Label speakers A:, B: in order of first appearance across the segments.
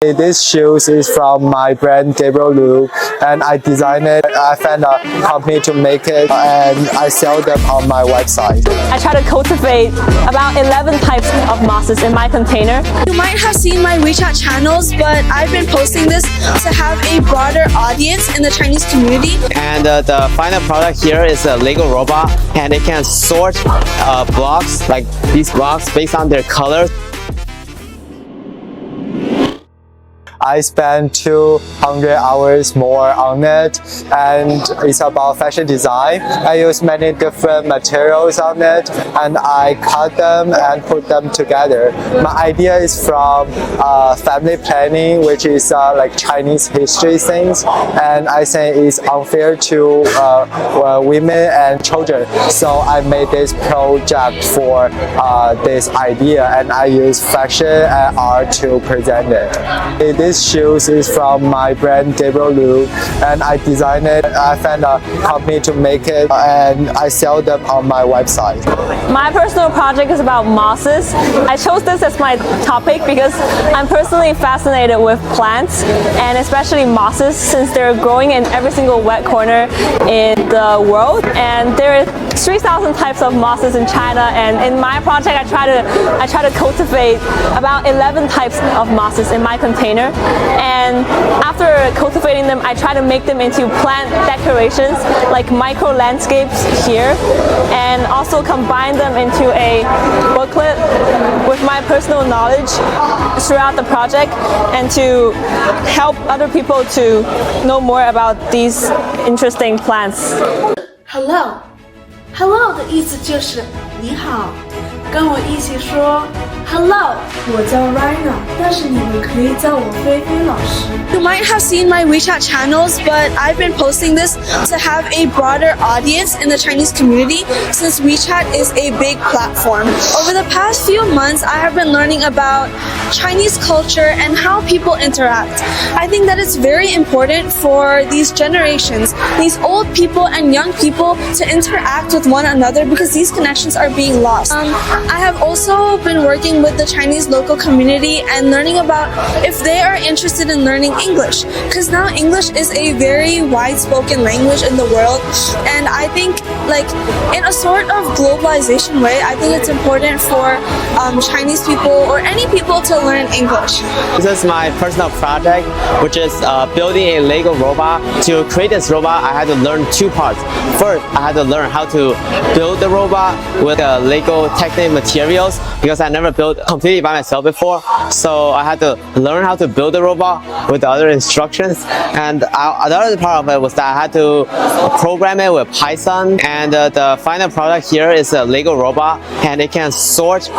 A: This shoes is from my brand Gabriel Lu, and I designed it. I found a company to make it, and I sell them on my website.
B: I try to cultivate about 11 types of mosses in my container.
C: You might have seen my WeChat channels, but I've been posting this to have a broader audience in the Chinese community.
D: And the final product here is a Lego robot, and it can sort blocks, like these blocks, based on their colors.
A: I spent 200 hours more on it, and it's about fashion design. I use many different materials on it, and I cut them and put them together. My idea is from family planning, which is like Chinese history things, and I think it's unfair to women and children. So I made this project for this idea, and I use fashion and art to present it. This shoes is from my brand Gabriel Lu, and I designed it. I found a company to make it, and I sell them on my website.
B: My personal project is about mosses. I chose this as my topic because I'm personally fascinated with plants, and especially mosses, since they're growing in every single wet corner in the world. And there are 3,000 types of mosses in China, and in my project I try to cultivate about 11 types of mosses in my container. And after cultivating them, I try to make them into plant decorations, like micro landscapes here, and also combine them into a booklet with my personal knowledge throughout the project, and to help other people to know more about these interesting plants.
E: Hello 的意思就是你好，跟我一起说 Hello， 我叫 Rina， 但是你们可以叫我菲菲老师。
C: You might have seen my WeChat channels, but I've been posting this to have a broader audience in the Chinese community, since WeChat is a big platform. Over the past few months, I have been learning about Chinese culture and how people interact. I think that it's very important for these generations, these old people and young people, to interact with one another, because these connections are being lost. I have also been working with the Chinese local community and learning about if they are interested in learning English, because now English is a very wide-spoken language in the world, and I think, like, in a sort of globalization way, I think it's important for Chinese people or any people to learn English.
D: This is my personal project, which is building a Lego robot. To create this robot, I had to learn two parts. First, I had to learn how to build the robot with Lego technical materials, because I never built completely by myself before. So I had to learn how to build the robot with the other instructions. And the other part of it was that I had to program it with Python. And the final product here is a Lego robot, and it can sort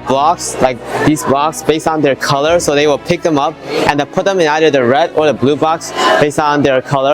D: blocks, like these blocks, based on their color. So they will pick them up and put them in either the red or the blue box based on their color.